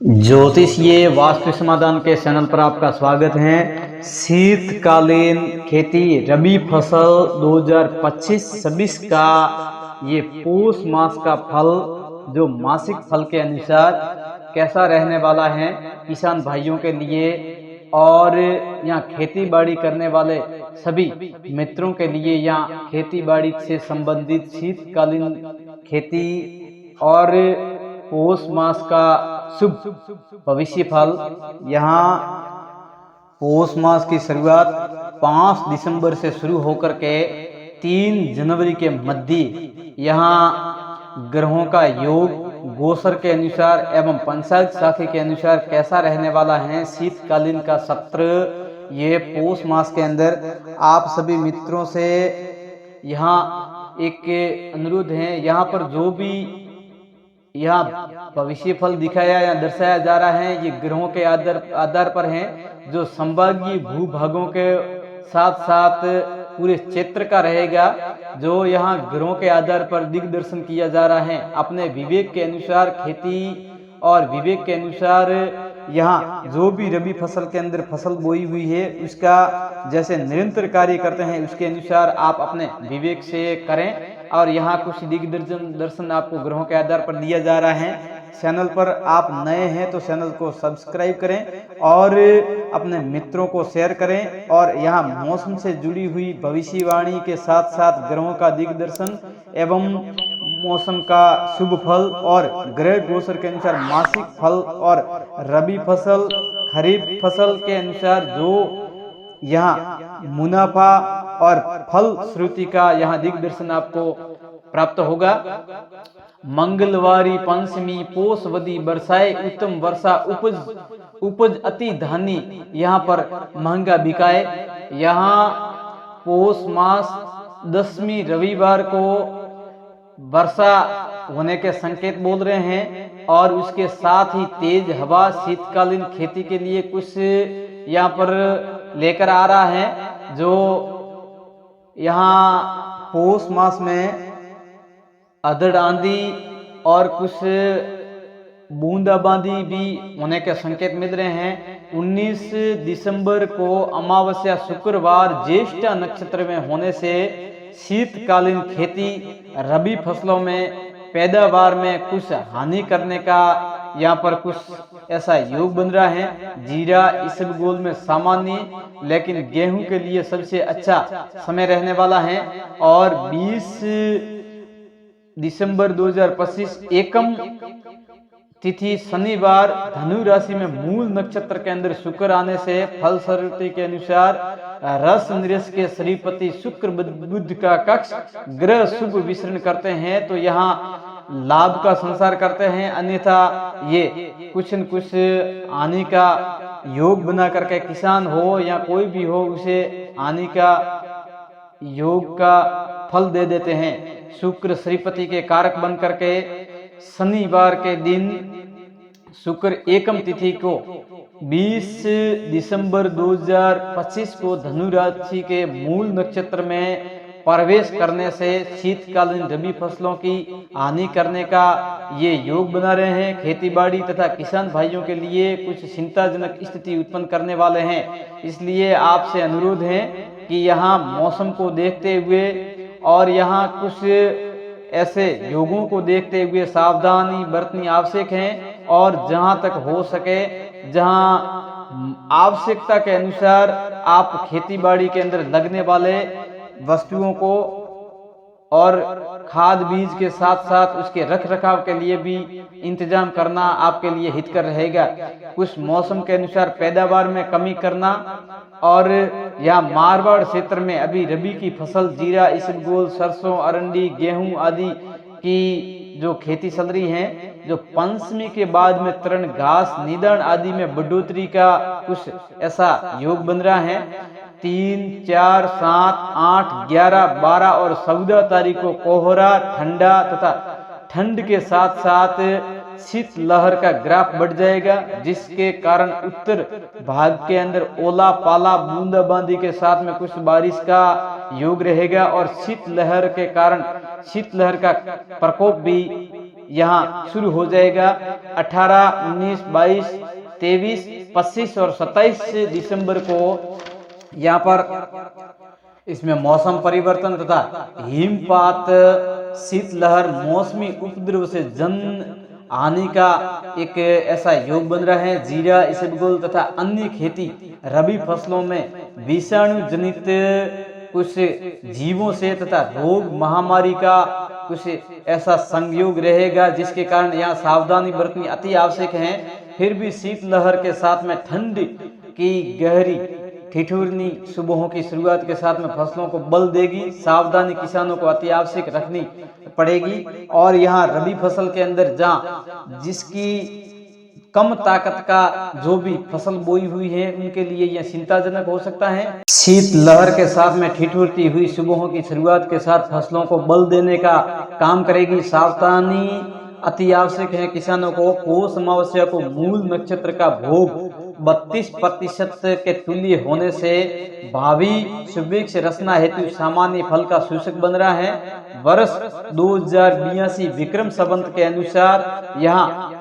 ज्योतिषीय वास्तु समाधान के चैनल पर आपका स्वागत है। शीतकालीन खेती रबी फसल 2025-26 का ये पौष मास का फल जो मासिक फल के अनुसार कैसा रहने वाला है किसान भाइयों के लिए और यहाँ खेती बाड़ी करने वाले सभी मित्रों के लिए, यहाँ खेती बाड़ी से संबंधित शीतकालीन खेती और पौष मास का शुभ भविष्य फल। यहाँ पौष मास की शुरुआत 5 दिसंबर से शुरू होकर के 3 जनवरी के मध्य यहाँ ग्रहों का योग गोचर के अनुसार एवं पंचांग शाखा के अनुसार कैसा रहने वाला है शीतकालीन का सत्र ये पौष मास के अंदर आप सभी मित्रों से यहाँ एक अनुरोध है। यहाँ पर जो भी यहाँ भविष्य फल दिखाया या दर्शाया जा रहा है ये ग्रहों के आधार पर है, जो संभागीय भूभागों के साथ साथ पूरे क्षेत्र का रहेगा। जो यहाँ ग्रहों के आधार पर दिग्दर्शन किया जा रहा है अपने विवेक के अनुसार खेती और विवेक के अनुसार यहाँ जो भी रबी फसल के अंदर फसल बोई हुई है उसका जैसे निरंतर कार्य करते हैं उसके अनुसार आप अपने विवेक से करें। और यहाँ कुछ दर्शन आपको ग्रहों के आधार पर दिया जा रहा है। चैनल पर आप नए हैं तो चैनल को सब्सक्राइब करें और अपने मित्रों को शेयर करें। और यहाँ मौसम से जुड़ी हुई भविष्यवाणी के साथ साथ ग्रहों का दिग्दर्शन एवं मौसम का शुभ फल और ग्रह गोचर के अनुसार मासिक फल और रबी फसल खरीफ फसल के अनुसार जो यहाँ मुनाफा और फल श्रुति का यहाँ दिग्दर्शन आपको प्राप्त होगा। मंगलवारी पंचमी पोषवदी बरसाए उत्तम वर्षा उपज अति धानी यहाँ पर महंगा बिकाए। यहाँ पौष मास 10वीं रविवार को वर्षा होने के संकेत बोल रहे हैं और उसके साथ ही तेज हवा शीतकालीन खेती के लिए कुछ यहाँ पर लेकर आ रहा है। जो यहाँ पौष मास में अधड़ आंधी और कुछ बूंदाबांदी भी होने के संकेत मिल रहे हैं। 19 दिसंबर को अमावस्या शुक्रवार ज्येष्ठा नक्षत्र में होने से शीतकालीन खेती रबी फसलों में पैदावार में कुछ हानि करने का यहाँ पर कुछ ऐसा योग बन रहा है। जीरा इसबगोल में सामान्य लेकिन गेहूं के लिए सबसे अच्छा समय रहने वाला है। और 20 दिसंबर 2025 एकम तिथि शनिवार धनु राशि में मूल नक्षत्र के अंदर शुक्र आने से फल श्रुति के अनुसार रस नृष के श्रीपति शुक्र बुध का कक्ष ग्रह शुभ विचरण करते हैं तो यहाँ लाभ का संसार करते हैं, अन्यथा ये कुछ न कुछ हानि का योग बना करके किसान हो या कोई भी हो उसे हानि का योग का फल दे देते हैं। शुक्र श्रीपति के कारक बन करके शनिवार के दिन शुक्र एकम तिथि को 20 दिसंबर 2025 को धनु राशि के मूल नक्षत्र में प्रवेश करने से शीतकालीन रबी फसलों की हानि करने का ये योग बना रहे हैं। खेतीबाड़ी तथा किसान भाइयों के लिए कुछ चिंताजनक स्थिति उत्पन्न करने वाले हैं। इसलिए आपसे अनुरोध है कि यहाँ मौसम को देखते हुए और यहाँ कुछ ऐसे योगों को देखते हुए सावधानी बरतनी आवश्यक है। और जहां तक हो सके जहां आवश्यकता के अनुसार आप खेतीबाड़ी के अंदर लगने वाले वस्तुओं को और खाद बीज के साथ साथ उसके रख रखाव के लिए भी इंतजाम करना आपके लिए हितकर रहेगा। कुछ मौसम के अनुसार पैदावार में कमी करना और यहाँ मारवाड़ क्षेत्र में अभी रबी की फसल जीरा इसबगोल सरसों अरंडी गेहूं आदि की जो खेती चल रही है, जो पंचमी के बाद में तृण घास निदान आदि में बढ़ोतरी का कुछ ऐसा योग बन रहा है। 3, 4, 7, 8, 11, 12 और 14 तारीख को कोहरा ठंडा तथा ठंड के साथ साथ शीत लहर का ग्राफ बढ़ जाएगा, जिसके कारण उत्तर भाग के अंदर ओला पाला बूंदाबांदी के साथ में कुछ बारिश का योग रहेगा। और शीत लहर के कारण शीत लहर का प्रकोप भी यहाँ शुरू हो जाएगा। 18, 19, 22, 23, 25 और 27 दिसंबर को यहाँ पर इसमें मौसम परिवर्तन तथा हिमपात, शीतलहर, मौसमी उपद्रव से जन हानि का एक ऐसा योग बन रहा है। जीरा, इसबगोल तथा अन्य खेती रबी फसलों में विषाणु जनित कुछ जीवों से तथा रोग महामारी का कुछ ऐसा संयोग रहेगा, जिसके कारण यहाँ सावधानी बरतनी अति आवश्यक है। फिर भी शीतलहर के साथ में ठंड की गहरी ठिठुरनी सुबहों की शुरुआत के साथ में फसलों को बल देगी। सावधानी किसानों को अति आवश्यक रखनी पड़ेगी। और यहाँ रबी फसल के अंदर जहाँ जिसकी कम ताकत का जो भी फसल बोई हुई है उनके लिए यह चिंताजनक हो सकता है। शीतलहर के साथ में ठिठुरती हुई सुबहों की शुरुआत के साथ फसलों को बल देने का काम करेगी। सावधानी अति आवश्यक है किसानों को। पौष अमावस्या को मूल नक्षत्र का भोग 32% के तुल्य होने से भावी सुभिक्ष रचना हेतु सामान्य फल का सूचक बन रहा है। वर्ष 2082 विक्रम संवत के अनुसार यहाँ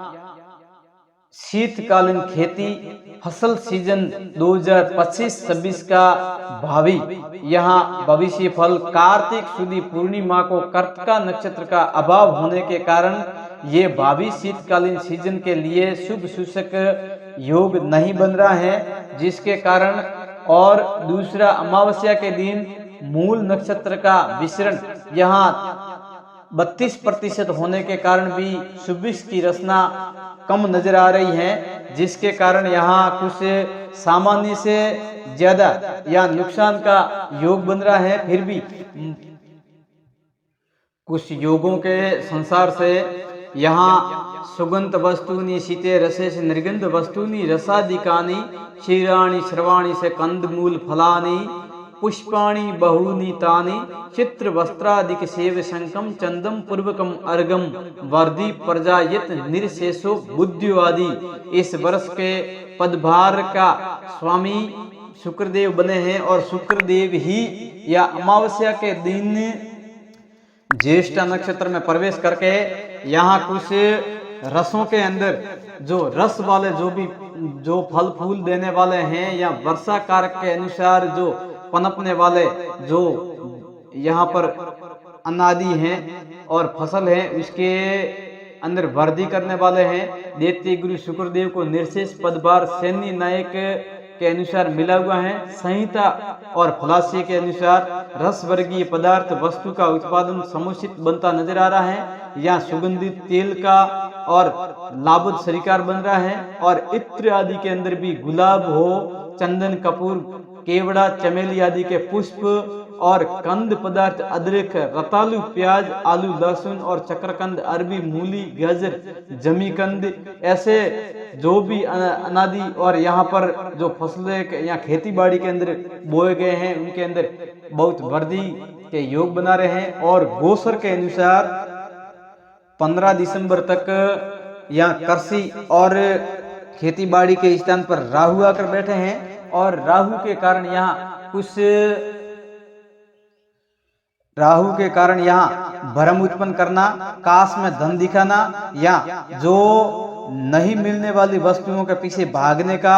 शीतकालीन खेती फसल सीजन 2025-26 का भावी यहाँ भविष्य फल कार्तिक सुदी पूर्णिमा को कर्तिका नक्षत्र का अभाव होने के कारण ये भावी शीतकालीन सीजन के लिए शुभ सूचक योग नहीं बन रहा है, जिसके कारण। और दूसरा, अमावस्या के दिन मूल नक्षत्र का विसरण यहाँ 32% होने के कारण भी सुभिक्ष की रचना कम नजर आ रही है, जिसके कारण यहाँ कुछ सामान्य से ज्यादा या नुकसान का योग बन रहा है। फिर भी कुछ योगों के संसार से यहाँ सुगंध वस्तूनि शीते रसे से निर्गंध वस्तूनि रसादिकानि क्षीराणि श्रवाणि से कंदमूल फलानि पुष्पाणि बहुनि तानि चित्र वस्त्रादिक सेव शंकम चंदम पूर्वकम अर्गम वर्दी प्रजायत निर्शेषो बुद्धियो आदि। इस वर्ष के पदभार का स्वामी शुक्रदेव बने हैं और शुक्रदेव ही या अमावस्या के दिन ज्येष्ठ नक्षत्र में प्रवेश करके यहाँ कुछ रसों के अंदर जो रस वाले जो फल फूल देने वाले हैं या वर्षा कारक के अनुसार जो पनपने वाले जो यहाँ पर अनादि हैं और फसल है उसके अंदर वृद्धि करने वाले हैं। दैत्य गुरु शुक्रदेव को निर्शेष पदभार सैन्य नायक के अनुसार मिला हुआ है। संहिता और फलास्य के अनुसार रस वर्गीय पदार्थ वस्तु का उत्पादन समुचित बनता नजर आ रहा है। यहाँ सुगंधित तेल का और लाभद शरीकार बन रहा है। और इत्र आदि के अंदर भी गुलाब हो, चंदन, कपूर, केवड़ा, चमेली आदि के पुष्प और कंद पदार्थ अदरक, रतालू, प्याज, आलू, लहसुन और चक्रकंद, अरबी, मूली, गाजर, जमीकंद, ऐसे जो भी अनादि और यहाँ पर जो फसलें यहाँ खेती बाड़ी के अंदर बोए गए हैं उनके अंदर बहुत वृद्धि के योग बना रहे हैं। और गोसर के अनुसार 15 दिसंबर तक यहाँ कृषि और खेती बाड़ी के स्थान पर राहु आकर बैठे हैं और राहु के कारण यहाँ भ्रम उत्पन्न करना, काश में धन दिखाना या जो नहीं मिलने वाली वस्तुओं के पीछे भागने का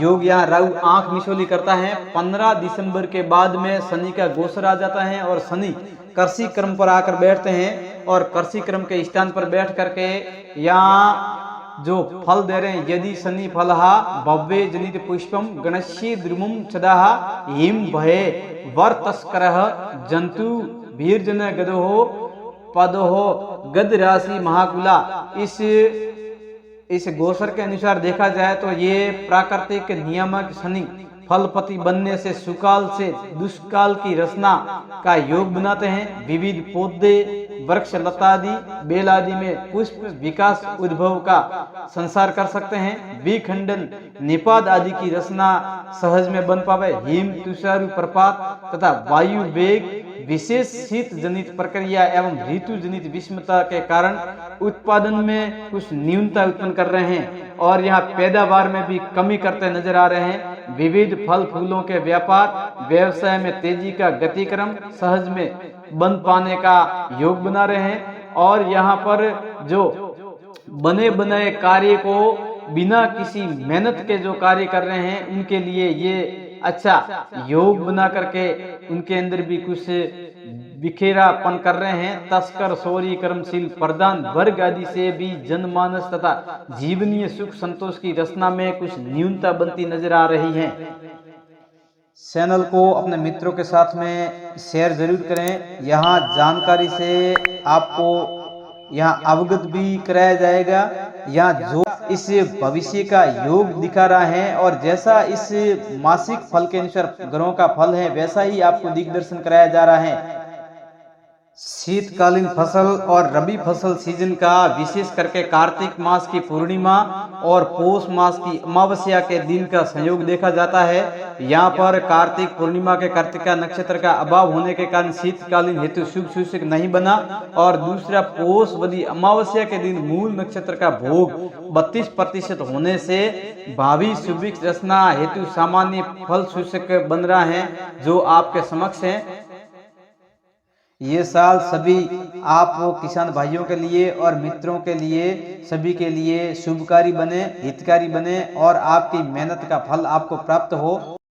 योग यहाँ राहु आंख मिचौली करता है। 15 दिसंबर के बाद में शनि का गोचर आ जाता है और शनि कृषि क्रम पर आकर बैठते हैं और कृषि क्रम के स्थान पर बैठ करके यहाँ जो फल दे रहे हैं, यदि शनि फलहा भव्य जनित पुष्पम गणस्य द्रुमम छदाहा हिम भये वर तस्करः जंतु भीर्जन गदहो पदहो गद राशि महाकुला। इस गोचर के अनुसार देखा जाए तो ये प्राकृतिक नियामक शनि फलपति बनने से सुकाल से दुष्काल की रचना का योग बनाते हैं। विविध पौधे, वृक्ष, लता आदि, बेल आदि में पुष्प विकास उद्भव का संसार कर सकते हैं। विखंडन, निपात आदि की रचना सहज में बन पावे। हिम, तुषारु प्रपात तथा वायु वेग, विशेष शीत जनित प्रक्रिया एवं ऋतु जनित विषमता के कारण उत्पादन में कुछ न्यूनता उत्पन्न कर रहे हैं और यहाँ पैदावार में भी कमी करते नजर आ रहे हैं। विविध फल फूलों के व्यापार व्यवसाय में तेजी का गतिक्रम सहज में बन पाने का योग बना रहे हैं और यहाँ पर जो बने बनाए कार्य को बिना किसी मेहनत के जो कार्य कर रहे हैं उनके लिए ये अच्छा योग बना करके उनके अंदर भी कुछ बिखेरापन कर रहे हैं। तस्कर शौरी कर्मशील प्रधान वर्ग आदि से भी जनमानस तथा जीवनीय सुख संतोष की रचना में कुछ न्यूनता बनती नजर आ रही है। चैनल को अपने मित्रों के साथ में शेयर जरूर करें। यहाँ जानकारी से आपको यहाँ अवगत भी कराया जाएगा। यहाँ जो इस भविष्य का योग दिखा रहा है और जैसा इस मासिक फल के अनुसार ग्रहों का फल है वैसा ही आपको दिग्दर्शन कराया जा रहा है। शीतकालीन फसल और रबी फसल सीजन का विशेष करके कार्तिक मास की पूर्णिमा और पौष मास की अमावस्या के दिन का संयोग देखा जाता है। यहाँ पर कार्तिक पूर्णिमा के कार्तिका नक्षत्र का अभाव होने के कारण शीतकालीन हेतु शुभ सूचक नहीं बना और दूसरा पौष वदी अमावस्या के दिन मूल नक्षत्र का भोग 32% होने से भावी शुभ रचना हेतु सामान्य फल सूचक बन रहा है जो आपके समक्ष है। ये साल सभी आप किसान भाइयों के लिए और मित्रों के लिए सभी के लिए शुभकारी बने, हितकारी बने और आपकी मेहनत का फल आपको प्राप्त हो।